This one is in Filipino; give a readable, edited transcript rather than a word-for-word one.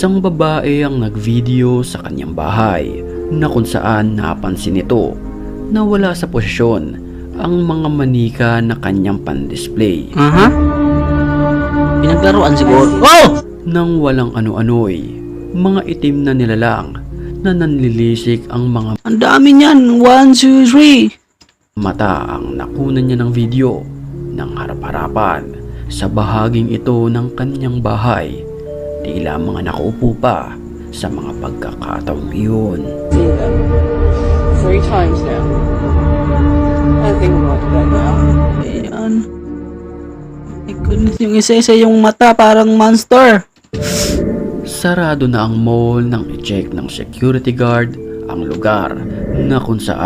Isang babae ang nagvideo sa kanyang bahay na kung saan napansin nito na wala sa posisyon ang mga manika na kanyang pan-display. Pinaglaruan siguro. Oh! Nang walang ano-ano'y mga itim na nilalang na nanlilisik ang mga Ang dami niyan. 1, 2, 3. mata ang nakunan niya ng video ng harap-harapan sa bahaging ito ng kanyang bahay. Tila mga nakaupo pa sa mga pagkakataong iyon. Seen them 3 times now. I think I'm like that now. Ayan. My goodness, yung isa-isa yung mata parang monster. Sarado na ang mall nang i-check ng security guard ang lugar na kung saan